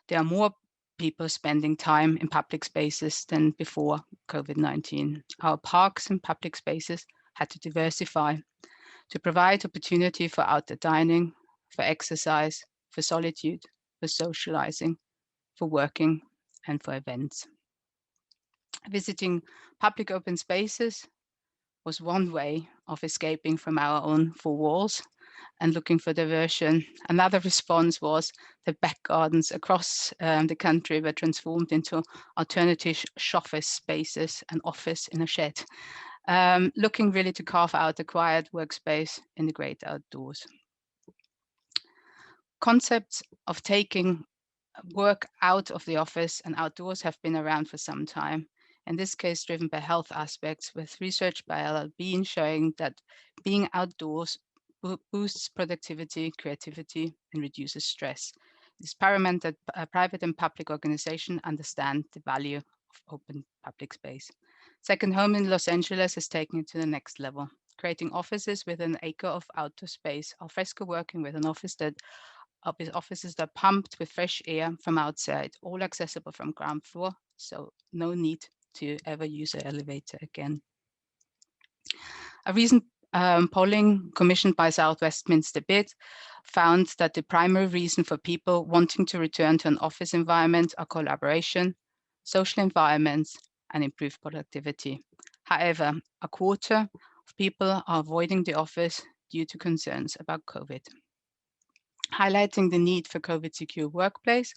There are more people spending time in public spaces than before COVID-19. Our parks and public spaces had to diversify to provide opportunity for outdoor dining, for exercise, for solitude, for socializing, for working, and for events. Visiting public open spaces was one way of escaping from our own four walls and looking for diversion. Another response was that back gardens across the country were transformed into alternative office spaces, an office in a shed, looking really to carve out a quiet workspace in the great outdoors. Concepts of taking work out of the office and outdoors have been around for some time. In this case, driven by health aspects, with research by LDN showing that being outdoors boosts productivity, creativity, and reduces stress. It's paramount that private and public organizations understand the value of open public space. Second Home in Los Angeles has taken it to the next level, creating offices with an acre of outdoor space, al fresco working with an offices that are pumped with fresh air from outside, all accessible from ground floor, so no need to ever use an elevator again. A recent polling commissioned by South Westminster BID found that the primary reason for people wanting to return to an office environment are collaboration, social environments, and improved productivity. However, a quarter of people are avoiding the office due to concerns about COVID. Highlighting the need for COVID-secure workplace,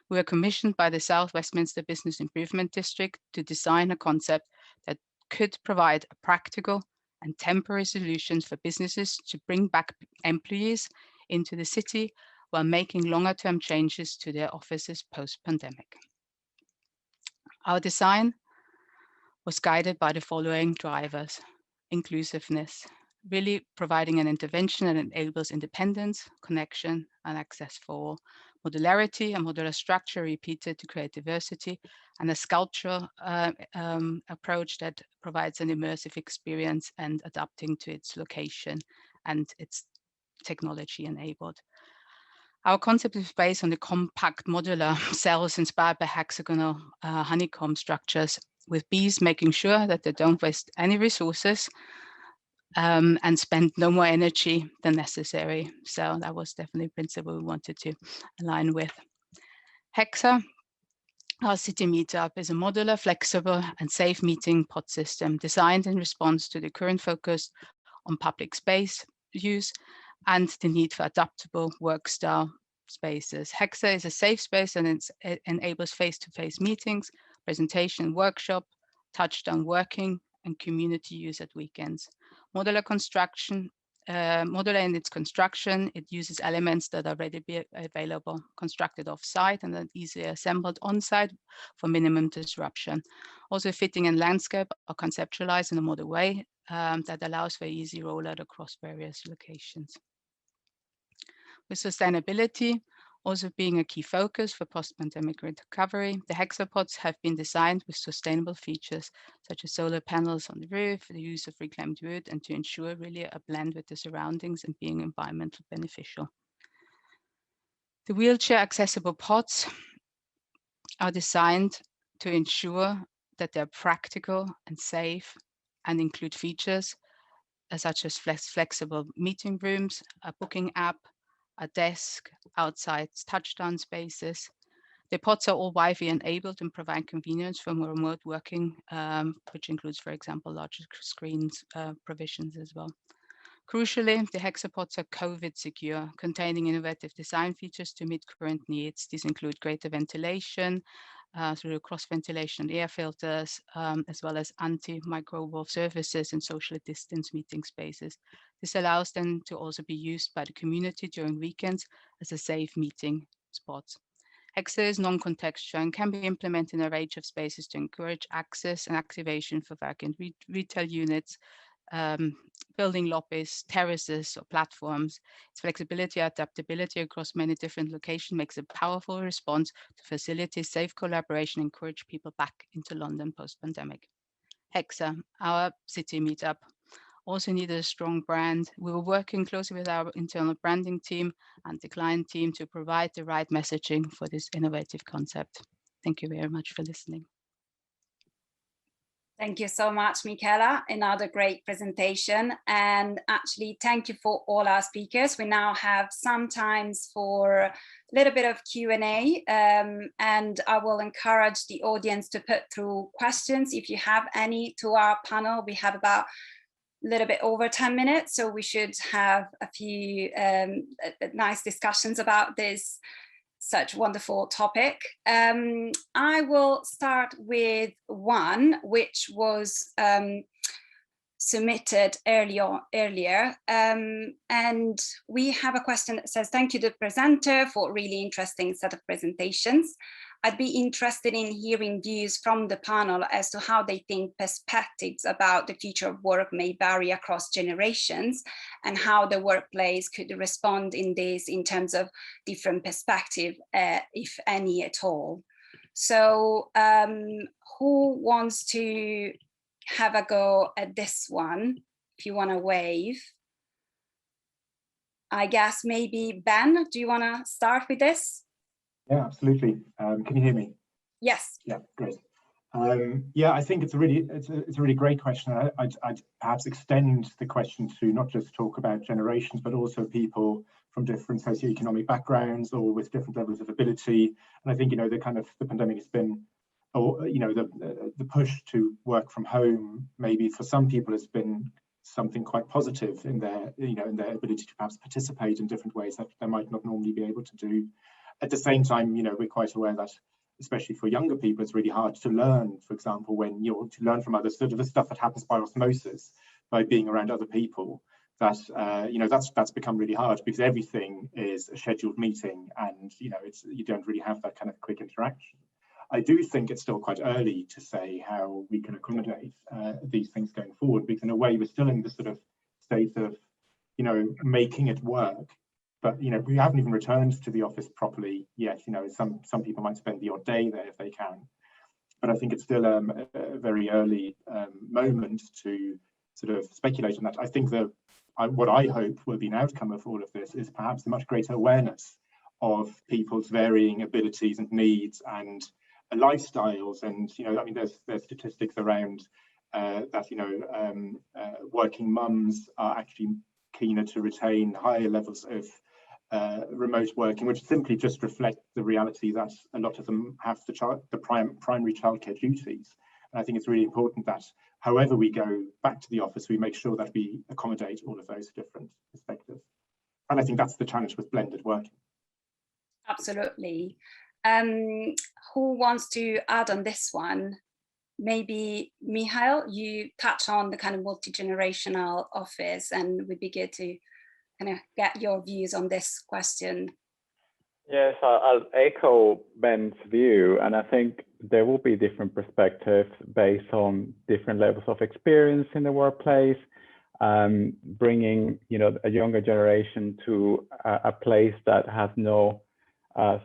we were commissioned by the South Westminster Business Improvement District to design a concept that could provide a practical and temporary solutions for businesses to bring back employees into the city while making longer-term changes to their offices post-pandemic. Our design was guided by the following drivers: inclusiveness, really providing an intervention that enables independence, connection, and access for all. Modularity, a modular structure repeated to create diversity, and a sculptural approach that provides an immersive experience and adapting to its location and its technology enabled. Our concept is based on the compact modular cells inspired by hexagonal honeycomb structures, with bees making sure that they don't waste any resources and spend no more energy than necessary. So that was definitely a principle we wanted to align with. Hexa, our city meetup, is a modular, flexible, and safe meeting pod system designed in response to the current focus on public space use and the need for adaptable work style spaces. Hexa is a safe space and it enables face-to-face meetings, presentation, workshop, touchdown working, and community use at weekends. Modular construction, modular in its construction, it uses elements that are already available, constructed off-site and then easily assembled on-site for minimum disruption. Also, fitting and landscape are conceptualized in a modern way that allows for easy rollout across various locations. With sustainability also being a key focus for post-pandemic recovery, the hexapods have been designed with sustainable features such as solar panels on the roof, the use of reclaimed wood, and to ensure really a blend with the surroundings and being environmentally beneficial. The wheelchair accessible pods are designed to ensure that they're practical and safe and include features such as flexible meeting rooms, a booking app, a desk, outside touchdown spaces. The pods are all Wi-Fi enabled and provide convenience for remote working, which includes, for example, larger screens provisions as well. Crucially, the hexapods are COVID secure, containing innovative design features to meet current needs. These include greater ventilation through cross ventilation air filters, as well as antimicrobial surfaces and socially distanced meeting spaces. This allows them to also be used by the community during weekends as a safe meeting spot. Hexa is non-contextual and can be implemented in a range of spaces to encourage access and activation for vacant retail units, building lobbies, terraces, or platforms. Its flexibility, adaptability across many different locations makes a powerful response to facilitate safe collaboration and encourage people back into London post-pandemic. Hexa, our city meetup, also needed a strong brand. We were working closely with our internal branding team and the client team to provide the right messaging for this innovative concept. Thank you very much for listening. Thank you so much, Michaela. Another great presentation. And actually, thank you for all our speakers. We now have some time for a little bit of Q&A, and I will encourage the audience to put through questions if you have any to our panel. We have about a little bit over 10 minutes, so we should have a few nice discussions about this such wonderful topic. I will start with one which was submitted earlier, and we have a question that says, thank you to the presenter for a really interesting set of presentations. I'd be interested in hearing views from the panel as to how they think perspectives about the future of work may vary across generations, and how the workplace could respond in this in terms of different perspective, if any at all. So who wants to have a go at this one? If you want to wave. I guess maybe Ben, do you want to start with this? Yeah, absolutely. Can you hear me? Yes. Yeah, great. Yeah, I think it's a really great question. I'd perhaps extend the question to not just talk about generations, but also people from different socioeconomic backgrounds or with different levels of ability. And I think, you know, the pandemic has been, or you know, the push to work from home maybe for some people has been something quite positive in their, you know, in their ability to perhaps participate in different ways that they might not normally be able to do. At the same time, you know, we're quite aware that, especially for younger people, it's really hard to learn, for example, when you're to learn from others, sort of the stuff that happens by osmosis, by being around other people, that, you know, that's become really hard because everything is a scheduled meeting and, you know, you don't really have that kind of quick interaction. I do think it's still quite early to say how we can accommodate these things going forward, because in a way we're still in this sort of state of, you know, making it work. But, you know, we haven't even returned to the office properly yet. You know, some people might spend the odd day there if they can. But I think it's still a very early moment to sort of speculate on that. I think that what I hope will be an outcome of all of this is perhaps a much greater awareness of people's varying abilities and needs and lifestyles. And, you know, I mean, there's statistics around that, you know, working mums are actually keener to retain higher levels of remote working, which simply just reflect the reality that a lot of them have the primary childcare duties. And I think it's really important that however we go back to the office, we make sure that we accommodate all of those different perspectives. And I think that's the challenge with blended working. Absolutely. Who wants to add on this one? Maybe Michael, you touch on the kind of multi-generational office, and it would be good to kind of get your views on this question. Yes, I'll echo Ben's view, and I think there will be different perspectives based on different levels of experience in the workplace. Bringing, you know, a younger generation to a place that has no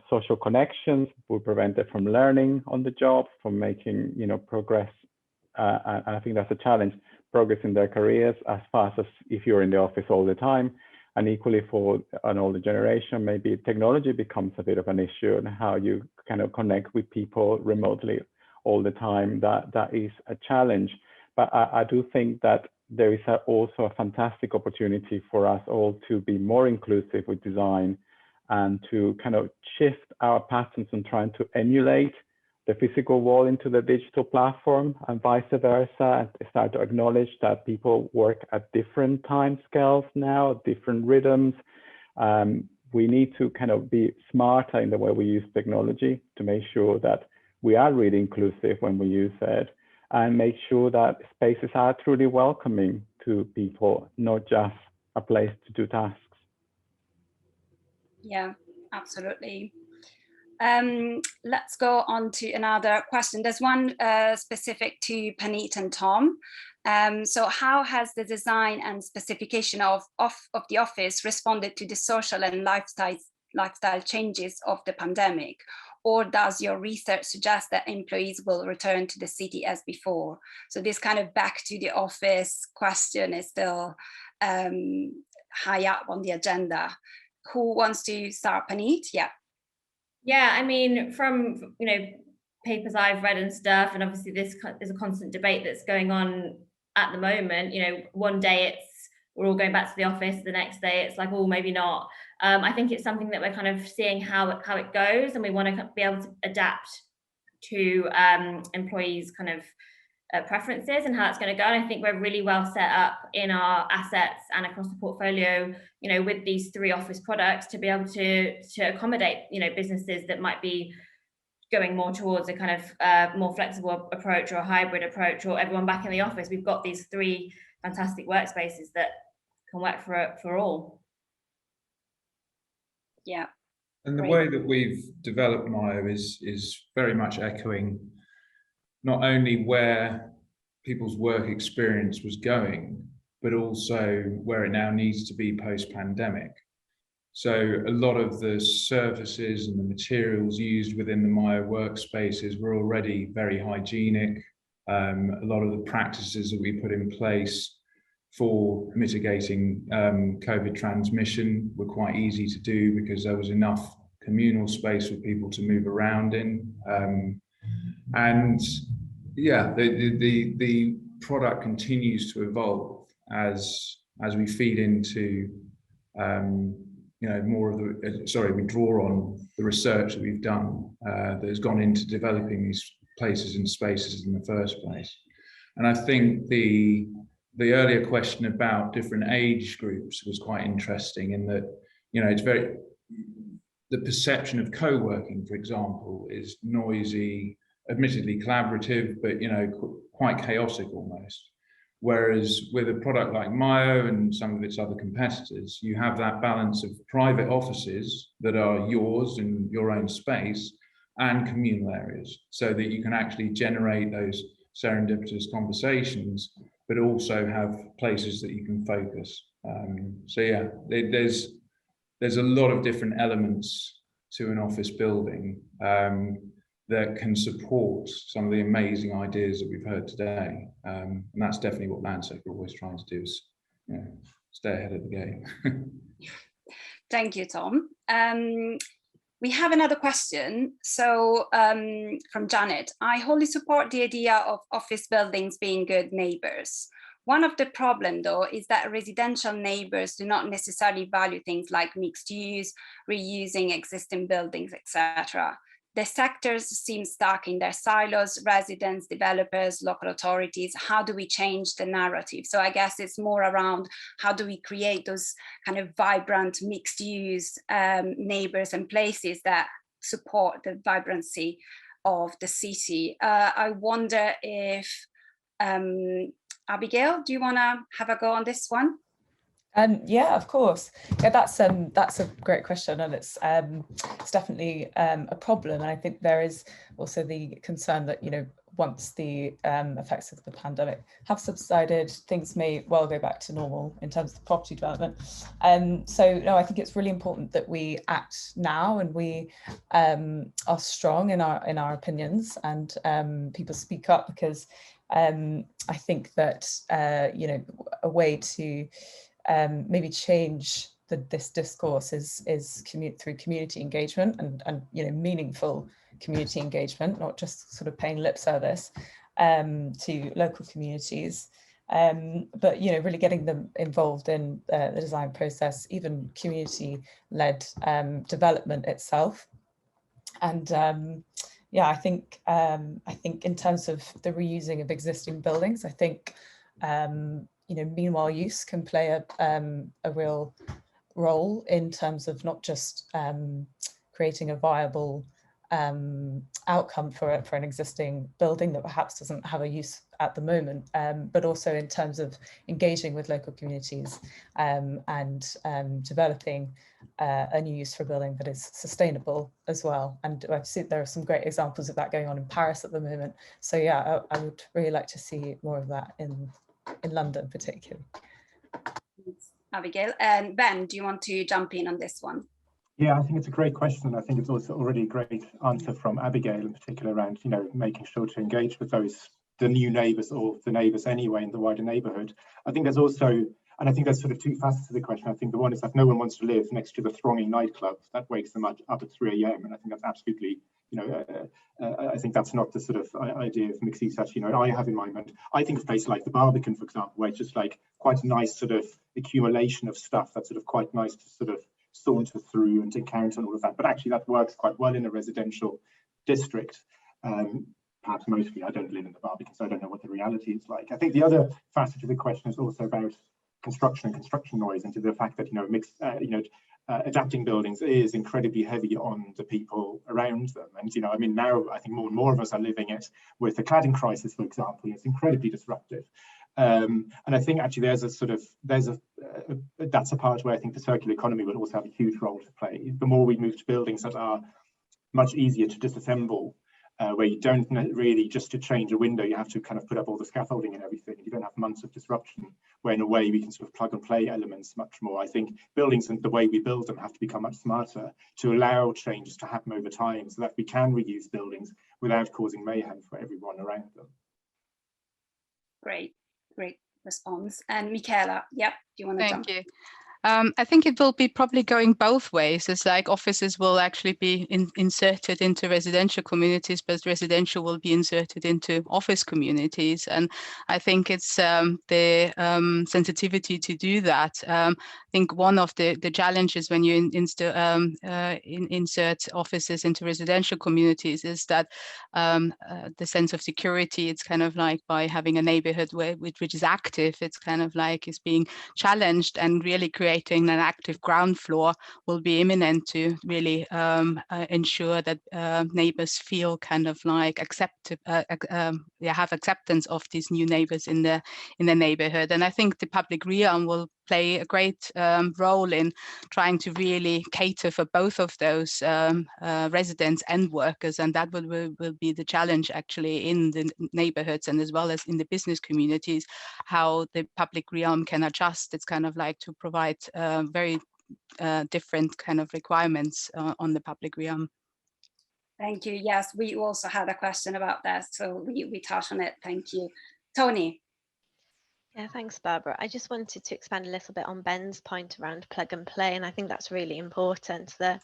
social connections will prevent it from learning on the job, from making, you know, progress. And I think that's a challenge, progress in their careers as fast as if you're in the office all the time. And equally for an older generation, maybe technology becomes a bit of an issue, and how you kind of connect with people remotely all the time. That is a challenge. But I do think that there is also a fantastic opportunity for us all to be more inclusive with design, and to kind of shift our patterns and trying to emulate the physical wall into the digital platform, and vice versa, and start to acknowledge that people work at different time scales now, different rhythms. We need to kind of be smarter in the way we use technology to make sure that we are really inclusive when we use it, and make sure that spaces are truly welcoming to people, not just a place to do tasks. Yeah, absolutely. Let's go on to another question. There's one specific to Panit and Tom. So how has the design and specification of the office responded to the social and lifestyle changes of the pandemic? Or does your research suggest that employees will return to the city as before? So this kind of back to the office question is still high up on the agenda. Who wants to start? Paneet? Yeah. Yeah, I mean, from papers I've read and stuff, and obviously this is a constant debate that's going on at the moment. One day we're all going back to the office, the next day it's like, oh, maybe not. I think it's something that we're kind of seeing how it goes, and we want to be able to adapt to employees' kind of preferences and how it's going to go. And I think we're really well set up in our assets and across the portfolio, with these 3 office products to be able to accommodate, businesses that might be going more towards a kind of more flexible approach or a hybrid approach, or everyone back in the office. We've got these 3 fantastic workspaces that can work for all. Yeah. And the way that we've developed Myo is very much echoing not only where people's work experience was going, but also where it now needs to be post-pandemic. So a lot of the services and the materials used within the Myo workspaces were already very hygienic. A lot of the practices that we put in place for mitigating COVID transmission were quite easy to do because there was enough communal space for people to move around in. And yeah, the product continues to evolve as we feed into more of the, we draw on the research that we've done that has gone into developing these places and spaces in the first place. And I think the earlier question about different age groups was quite interesting in that, it's the perception of co-working, for example, is noisy, admittedly collaborative, but, quite chaotic almost. Whereas with a product like Myo and some of its other competitors, you have that balance of private offices that are yours in your own space and communal areas, so that you can actually generate those serendipitous conversations, but also have places that you can focus. So yeah, there's a lot of different elements to an office building that can support some of the amazing ideas that we've heard today. And that's definitely what Landsec are always trying to do, is stay ahead of the game. Thank you, Tom. We have another question. So from Janet, I wholly support the idea of office buildings being good neighbors. One of the problems, though, is that residential neighbors do not necessarily value things like mixed use, reusing existing buildings, etc. The sectors seem stuck in their silos, residents, developers, local authorities. How do we change the narrative? So I guess it's more around how do we create those kind of vibrant mixed use neighbors and places that support the vibrancy of the city. I wonder if, Abigail, do you want to have a go on this one? Yeah, of course. Yeah, that's a great question, and it's definitely a problem. And I think there is also the concern that once the effects of the pandemic have subsided, things may well go back to normal in terms of property development. So no, I think it's really important that we act now, and we are strong in our opinions, and people speak up, because I think that a way to maybe change this discourse is through community engagement and meaningful community engagement, not just sort of paying lip service to local communities, but really getting them involved in the design process, even community-led development itself. And yeah, I think in terms of the reusing of existing buildings, I think meanwhile use can play a real role in terms of not just creating a viable outcome for an existing building that perhaps doesn't have a use at the moment, but also in terms of engaging with local communities and developing a new use for a building that is sustainable as well. And I've seen there are some great examples of that going on in Paris at the moment. So yeah, I would really like to see more of that in in London particularly. Thanks, Abigail. And Ben, do you want to jump in on this one? Yeah, I think it's a great question, and I think it's also already a great answer from Abigail in particular around, you know, making sure to engage with the new neighbours or the neighbours anyway in the wider neighbourhood. I think there's also, and I think there's sort of two facets to the question. I think the one is that no one wants to live next to the thronging nightclub that wakes them up at 3 a.m. And I think that's absolutely, you know, I think that's not the sort of idea of mixed use that, you know, I have in mind. I think of places like the Barbican, for example, where it's just like quite a nice sort of accumulation of stuff that's sort of quite nice to sort of saunter through and encounter and all of that. But actually that works quite well in a residential district. Perhaps mostly, I don't live in the Barbican, so I don't know what the reality is like. I think the other facet of the question is also about construction and construction noise, and to the fact that, you know, adapting buildings is incredibly heavy on the people around them. And, you know, I mean, now I think more and more of us are living it with the cladding crisis, for example. It's incredibly disruptive. And I think actually that's a part where I think the circular economy will also have a huge role to play. The more we move to buildings that are much easier to disassemble, where you don't really, just to change a window, you have to kind of put up all the scaffolding and everything. You don't have months of disruption, where in a way we can sort of plug and play elements much more. I think buildings and the way we build them have to become much smarter to allow changes to happen over time, so that we can reuse buildings without causing mayhem for everyone around them. Great response. And Michaela, yep, do you want to jump? Thank you. I think it will be probably going both ways. It's like offices will actually be inserted into residential communities, but residential will be inserted into office communities. And I think it's the sensitivity to do that. I think one of the challenges when you insert offices into residential communities is that the sense of security, it's kind of like by having a neighborhood which is active, it's kind of like is being challenged, and really creating an active ground floor will be imminent to really ensure that neighbors feel kind of like have acceptance of these new neighbors in the neighborhood. And I think the public realm will play a great role in trying to really cater for both of those residents and workers, and that will be the challenge actually in the neighborhoods and as well as in the business communities, how the public realm can adjust. It's kind of like to provide very different kind of requirements on the public realm. Thank you. Yes, we also had a question about that, so we touched on it. Thank you. Tony. Yeah, thanks, Barbara. I just wanted to expand a little bit on Ben's point around plug and play, and I think that's really important. The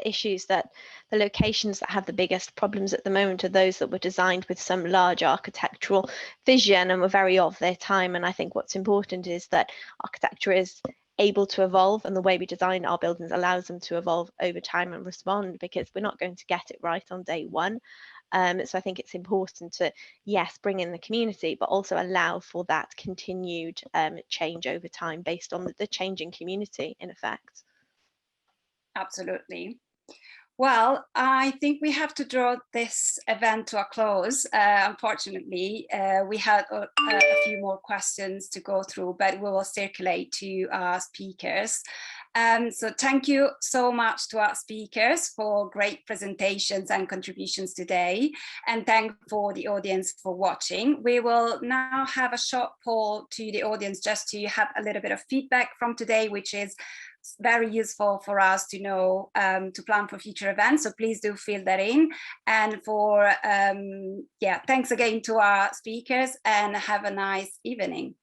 issues that the locations that have the biggest problems at the moment are those that were designed with some large architectural vision and were very of their time. And I think what's important is that architecture is able to evolve, and the way we design our buildings allows them to evolve over time and respond, because we're not going to get it right on day one. So I think it's important to, yes, bring in the community, but also allow for that continued change over time based on the changing community in effect. Absolutely. Well, I think we have to draw this event to a close. Unfortunately, we had a few more questions to go through, but we will circulate to our speakers. So thank you so much to our speakers for great presentations and contributions today. And thank for the audience for watching. We will now have a short poll to the audience just to have a little bit of feedback from today, which is very useful for us to know to plan for future events. So please do fill that in. And for, thanks again to our speakers, and have a nice evening.